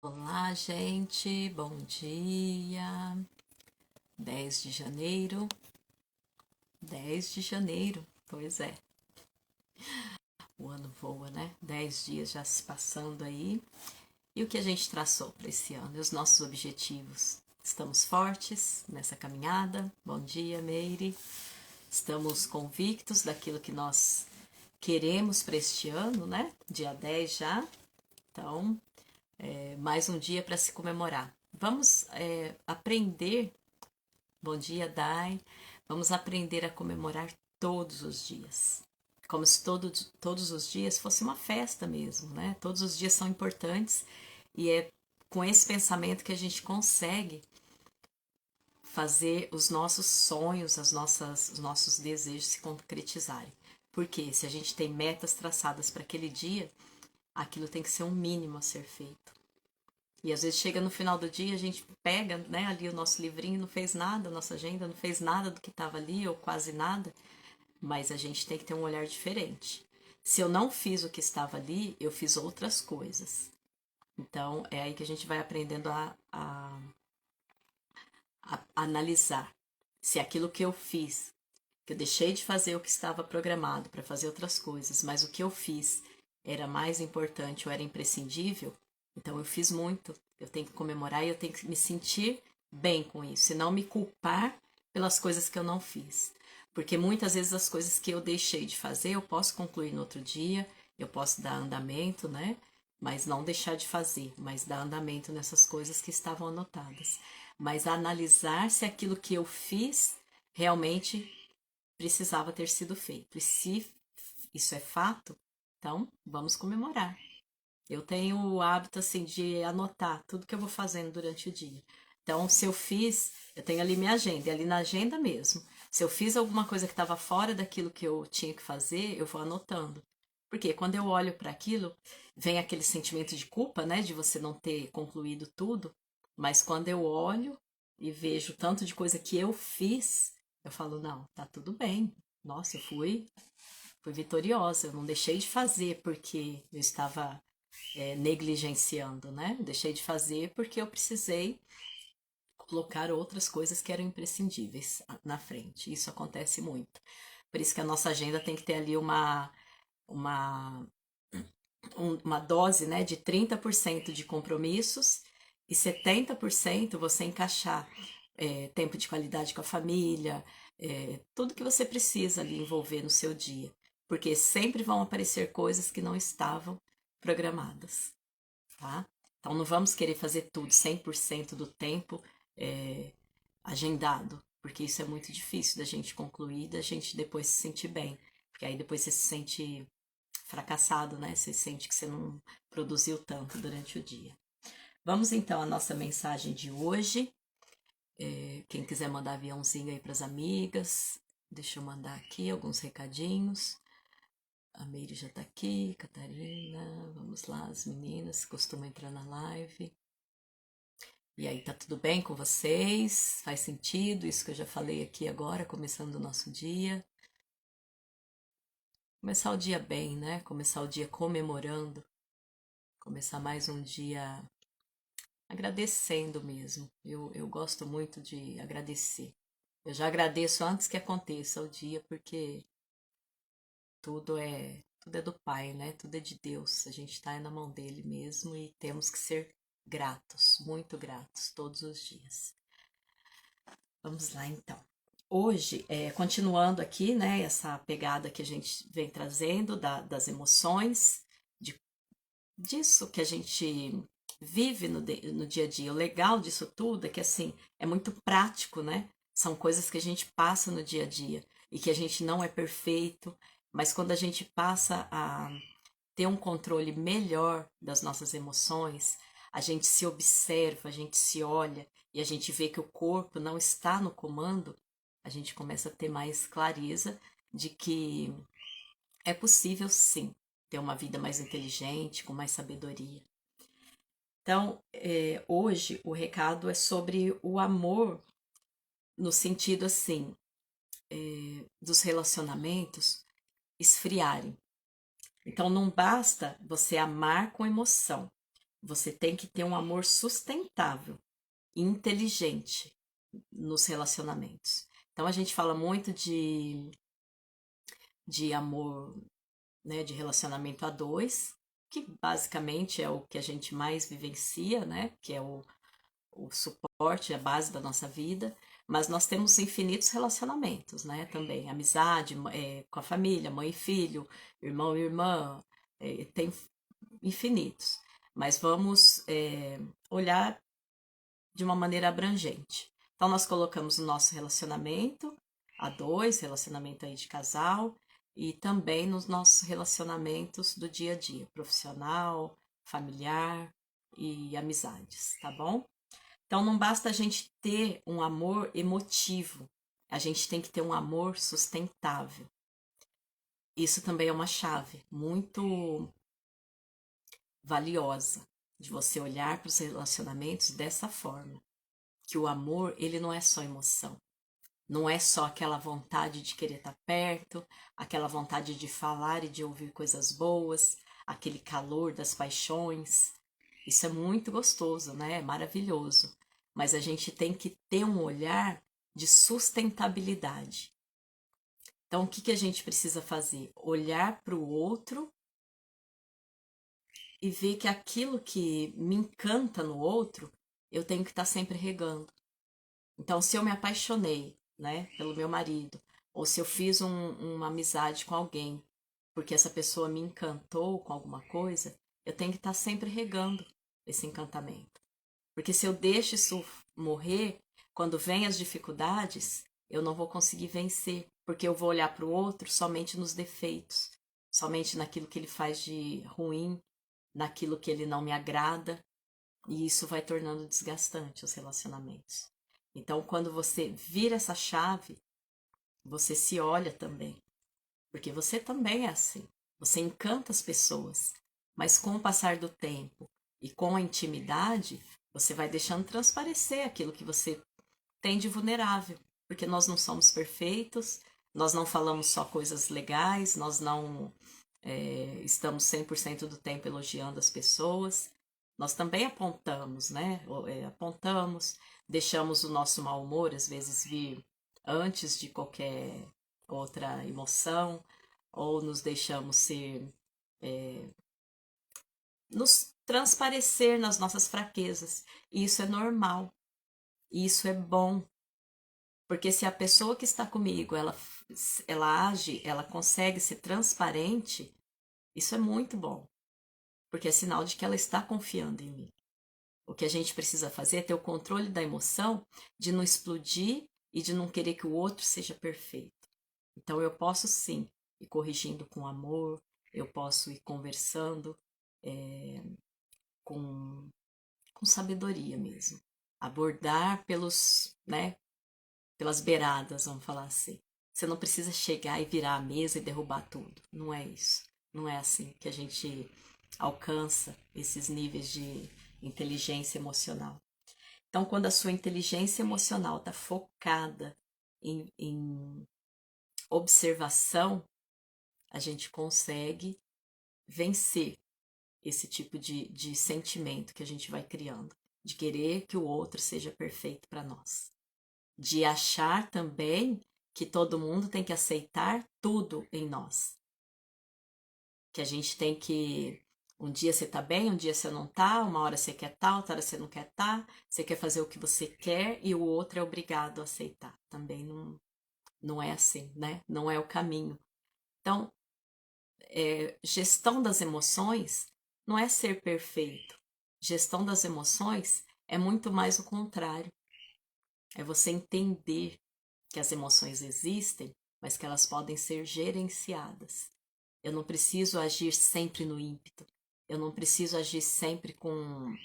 Olá, gente, bom dia. 10 de janeiro, 10 de janeiro, pois é, o ano voa, né? 10 dias já se passando aí. E o que a gente traçou para esse ano? E os nossos objetivos? Estamos fortes nessa caminhada? Bom dia, Meire. Estamos convictos daquilo que nós queremos para este ano, né? Dia 10 já. Então, mais um dia para se comemorar. Vamos aprender. Bom dia, Dai. Vamos aprender a comemorar todos os dias. Como se todos os dias fosse uma festa mesmo, né? Todos os dias são importantes e é com esse pensamento que a gente consegue fazer os nossos sonhos, os nossos desejos se concretizarem. Porque se a gente tem metas traçadas para aquele dia, aquilo tem que ser um mínimo a ser feito. E às vezes chega no final do dia, a gente pega, né, ali o nosso livrinho, não fez nada, a nossa agenda não fez nada do que estava ali, ou quase nada, mas a gente tem que ter um olhar diferente. Se eu não fiz o que estava ali, eu fiz outras coisas. Então é aí que a gente vai aprendendo a analisar se aquilo que eu fiz, que eu deixei de fazer o que estava programado para fazer outras coisas, mas o que eu fiz era mais importante ou era imprescindível, então eu fiz muito. Eu tenho que comemorar e eu tenho que me sentir bem com isso, e não me culpar pelas coisas que eu não fiz. Porque muitas vezes as coisas que eu deixei de fazer, eu posso concluir no outro dia, eu posso dar andamento, né? Mas não deixar de fazer, mas dar andamento nessas coisas que estavam anotadas. Mas analisar se aquilo que eu fiz realmente precisava ter sido feito. E se isso é fato, então vamos comemorar. Eu tenho o hábito assim de anotar tudo que eu vou fazendo durante o dia. Então, se eu fiz, eu tenho ali minha agenda, e ali na agenda mesmo. Se eu fiz alguma coisa que estava fora daquilo que eu tinha que fazer, eu vou anotando. Porque quando eu olho para aquilo, vem aquele sentimento de culpa, né, de você não ter concluído tudo. Mas quando eu olho e vejo tanto de coisa que eu fiz, eu falo, não, tá tudo bem. Nossa, fui vitoriosa, eu não deixei de fazer porque eu estava negligenciando, né? Deixei de fazer porque eu precisei colocar outras coisas que eram imprescindíveis na frente. Isso acontece muito. Por isso que a nossa agenda tem que ter ali uma, uma dose, né, de 30% de compromissos e 70% você encaixar tempo de qualidade com a família, tudo que você precisa ali envolver no seu dia. Porque sempre vão aparecer coisas que não estavam programadas, tá? Então não vamos querer fazer tudo 100% do tempo é, agendado, porque isso é muito difícil da gente concluir, da gente depois se sentir bem, porque aí depois você se sente fracassado, né? Você sente que você não produziu tanto durante o dia. Vamos então à nossa mensagem de hoje. Quem quiser mandar aviãozinho aí para as amigas, deixa eu mandar aqui alguns recadinhos. A Meire já tá aqui, Catarina, vamos lá, as meninas costumam entrar na live. E aí, tá tudo bem com vocês? Faz sentido isso que eu já falei aqui agora, começando o nosso dia? Começar o dia bem, né? Começar o dia comemorando, começar mais um dia agradecendo mesmo. Eu gosto muito de agradecer. Eu já agradeço antes que aconteça o dia, porque tudo é do Pai, né? Tudo é de Deus. A gente está na mão dele mesmo e temos que ser gratos, muito gratos todos os dias. Vamos lá então. Hoje, continuando aqui, né, essa pegada que a gente vem trazendo das emoções, de, disso que a gente vive no dia a dia. O legal disso tudo é que, assim, é muito prático, né? São coisas que a gente passa no dia a dia e que a gente não é perfeito, mas quando a gente passa a ter um controle melhor das nossas emoções, a gente se observa, a gente se olha e a gente vê que o corpo não está no comando, a gente começa a ter mais clareza de que é possível sim ter uma vida mais inteligente, com mais sabedoria. Então, hoje o recado é sobre o amor no sentido assim, dos relacionamentos esfriarem. Então, não basta você amar com emoção. você tem que ter um amor sustentável e inteligente nos relacionamentos. Então a gente fala muito de amor, né, de relacionamento a dois, que basicamente é o que a gente mais vivencia, né, que é o suporte, a base da nossa vida, mas nós temos infinitos relacionamentos, né, também, amizade com a família, mãe e filho, irmão e irmã, tem infinitos, mas vamos olhar de uma maneira abrangente. Então, nós colocamos o nosso relacionamento a dois, relacionamento aí de casal, e também nos nossos relacionamentos do dia a dia, profissional, familiar e amizades, tá bom? Então, não basta a gente ter um amor emotivo, a gente tem que ter um amor sustentável. Isso também é uma chave muito valiosa de você olhar para os relacionamentos dessa forma, que o amor, ele não é só emoção. Não é só aquela vontade de querer estar perto, aquela vontade de falar e de ouvir coisas boas, aquele calor das paixões. Isso é muito gostoso, né? É maravilhoso. Mas a gente tem que ter um olhar de sustentabilidade. Então, o que que a gente precisa fazer? Olhar para o outro e ver que aquilo que me encanta no outro, eu tenho que estar sempre regando. Então, se eu me apaixonei, né, pelo meu marido, ou se eu fiz uma amizade com alguém, porque essa pessoa me encantou com alguma coisa, eu tenho que estar sempre regando esse encantamento. Porque se eu deixo isso morrer, quando vem as dificuldades, eu não vou conseguir vencer, porque eu vou olhar para o outro somente nos defeitos, somente naquilo que ele faz de ruim, naquilo que ele não me agrada, e isso vai tornando desgastante os relacionamentos. Então, quando você vira essa chave, você se olha também, porque você também é assim. Você encanta as pessoas, mas com o passar do tempo e com a intimidade, você vai deixando transparecer aquilo que você tem de vulnerável, porque nós não somos perfeitos, nós não falamos só coisas legais, nós não estamos 100% do tempo elogiando as pessoas, nós também apontamos, né? Apontamos, deixamos o nosso mau humor às vezes vir antes de qualquer outra emoção, ou nos deixamos ser, nos transparecer nas nossas fraquezas. E isso é normal, e isso é bom, porque se a pessoa que está comigo, ela age, ela consegue ser transparente, isso é muito bom, porque é sinal de que ela está confiando em mim. O que a gente precisa fazer é ter o controle da emoção, de não explodir e de não querer que o outro seja perfeito. Então eu posso sim ir corrigindo com amor, eu posso ir conversando com, com sabedoria mesmo. Abordar pelas beiradas, vamos falar assim. Você não precisa chegar e virar a mesa e derrubar tudo. Não é isso. Não é assim que a gente alcança esses níveis de inteligência emocional. Então, quando a sua inteligência emocional está focada em observação, a gente consegue vencer esse tipo de sentimento que a gente vai criando, de querer que o outro seja perfeito para nós, de achar também que todo mundo tem que aceitar tudo em nós, que a gente tem que um dia você tá bem, um dia você não tá, uma hora você quer tá, outra hora você não quer tá, você quer fazer o que você quer e o outro é obrigado a aceitar. Também não é assim, né? Não é o caminho. Então, gestão das emoções não é ser perfeito. Gestão das emoções é muito mais o contrário. É você entender que as emoções existem, mas que elas podem ser gerenciadas. Eu não preciso agir sempre no ímpeto. Eu não preciso agir sempre com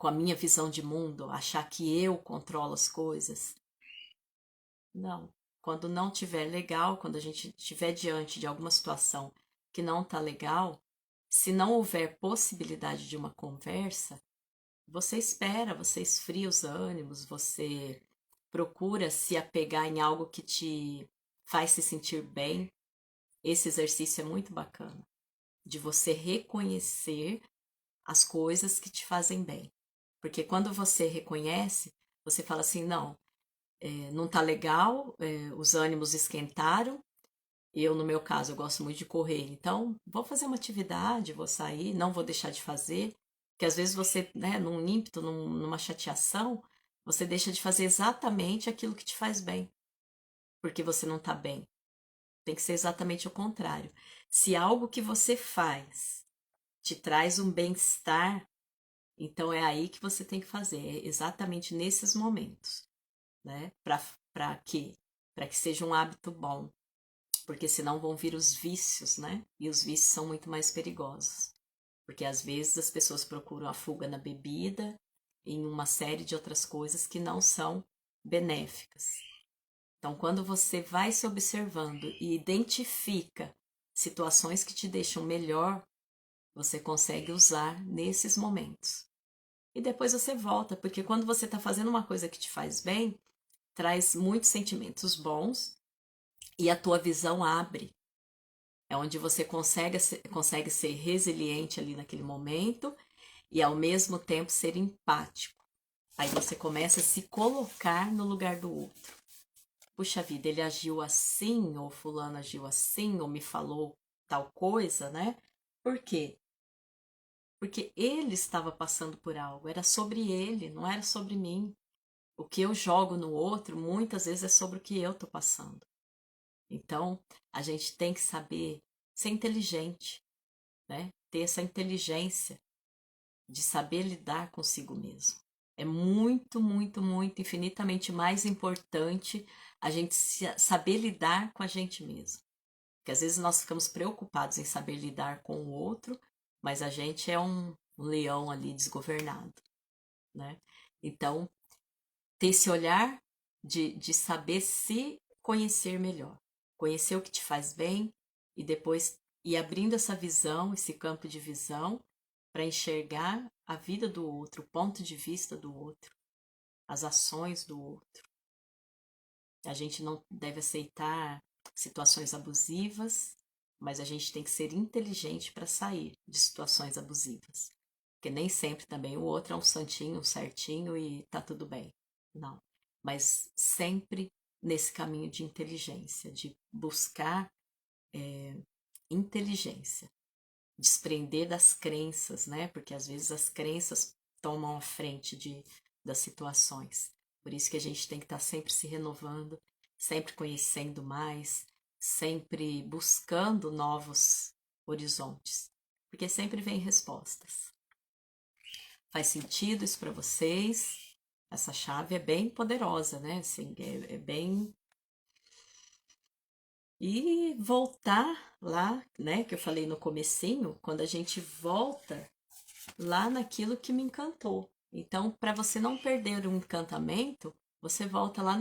a minha visão de mundo, achar que eu controlo as coisas. Não. Quando não estiver legal, quando a gente estiver diante de alguma situação que não está legal, se não houver possibilidade de uma conversa, você espera, você esfria os ânimos, você procura se apegar em algo que te faz se sentir bem. Esse exercício é muito bacana, de você reconhecer as coisas que te fazem bem. Porque quando você reconhece, você fala assim, não, não tá legal, os ânimos esquentaram. Eu, no meu caso, eu gosto muito de correr, então vou fazer uma atividade, vou sair, não vou deixar de fazer, porque às vezes você, né, num ímpeto, numa chateação, você deixa de fazer exatamente aquilo que te faz bem, porque você não tá bem. Tem que ser exatamente o contrário. Se algo que você faz te traz um bem-estar, então é aí que você tem que fazer, é exatamente nesses momentos, né? Para quê? Para que seja um hábito bom, porque senão vão vir os vícios, né? E os vícios são muito mais perigosos, porque às vezes as pessoas procuram a fuga na bebida, em uma série de outras coisas que não são benéficas. Então, quando você vai se observando e identifica situações que te deixam melhor, você consegue usar nesses momentos. E depois você volta, porque quando você está fazendo uma coisa que te faz bem, traz muitos sentimentos bons e a tua visão abre. É onde você consegue ser resiliente ali naquele momento e ao mesmo tempo ser empático. Aí você começa a se colocar no lugar do outro. Puxa vida, ele agiu assim, ou fulano agiu assim, ou me falou tal coisa, né? Por quê? Porque ele estava passando por algo, era sobre ele, não era sobre mim. O que eu jogo no outro, muitas vezes é sobre o que eu estou passando. Então, a gente tem que saber ser inteligente, né? Ter essa inteligência de saber lidar consigo mesmo. É muito, muito, muito, infinitamente mais importante a gente saber lidar com a gente mesmo. Porque às vezes nós ficamos preocupados em saber lidar com o outro, mas a gente é um leão ali desgovernado, né? Então, ter esse olhar de saber se conhecer melhor, conhecer o que te faz bem e depois ir abrindo essa visão, esse campo de visão, para enxergar a vida do outro, o ponto de vista do outro, as ações do outro. A gente não deve aceitar situações abusivas, mas a gente tem que ser inteligente para sair de situações abusivas. Porque nem sempre também o outro é um santinho, um certinho e tá tudo bem. Não. Mas sempre nesse caminho de inteligência, de buscar inteligência, desprender das crenças, né? Porque às vezes as crenças tomam a frente das situações. Por isso que a gente tem que estar sempre se renovando, sempre conhecendo mais, sempre buscando novos horizontes, porque sempre vem respostas. Faz sentido isso para vocês? Essa chave é bem poderosa, né? Assim, é bem. E voltar lá, né? Que eu falei no comecinho, quando a gente volta lá naquilo que me encantou. Então, para você não perder um encantamento, você volta lá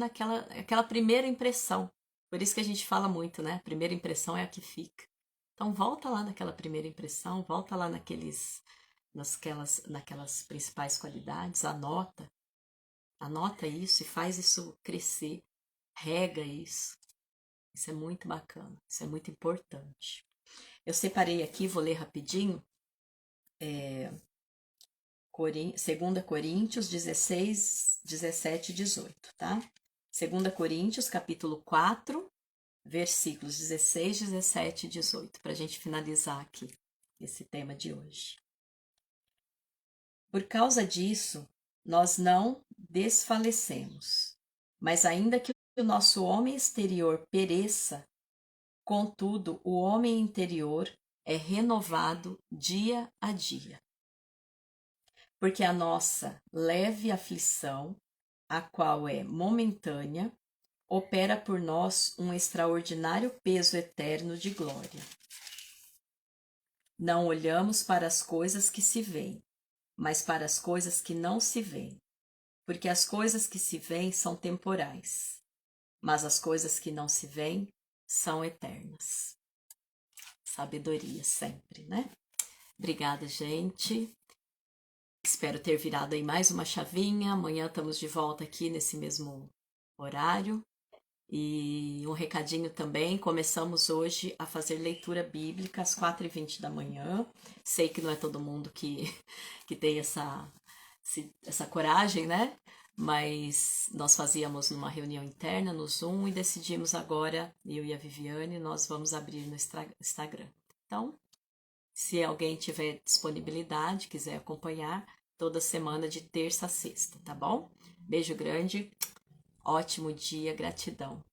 aquela primeira impressão. Por isso que a gente fala muito, né? A primeira impressão é a que fica. Então, volta lá naquela primeira impressão, volta lá naquelas principais qualidades, anota isso e faz isso crescer, rega isso. Isso é muito bacana, isso é muito importante. Eu separei aqui, vou ler rapidinho, 2 Coríntios 16, 17 e 18, tá? 2 Coríntios, capítulo 4, versículos 16, 17 e 18, para a gente finalizar aqui esse tema de hoje. Por causa disso, nós não desfalecemos, mas ainda que o nosso homem exterior pereça, contudo, o homem interior é renovado dia a dia. Porque a nossa leve aflição, a qual é momentânea, opera por nós um extraordinário peso eterno de glória. Não olhamos para as coisas que se veem, mas para as coisas que não se veem, porque as coisas que se veem são temporais, mas as coisas que não se veem são eternas. Sabedoria sempre, né? Obrigada, gente. Espero ter virado aí mais uma chavinha. Amanhã estamos de volta aqui nesse mesmo horário. E um recadinho também, começamos hoje a fazer leitura bíblica às 4h20 da manhã. Sei que não é todo mundo que tem essa coragem, né? Mas nós fazíamos numa reunião interna no Zoom e decidimos agora, eu e a Viviane, nós vamos abrir no Instagram. Então, se alguém tiver disponibilidade, quiser acompanhar, toda semana de terça a sexta, tá bom? Beijo grande, ótimo dia, gratidão.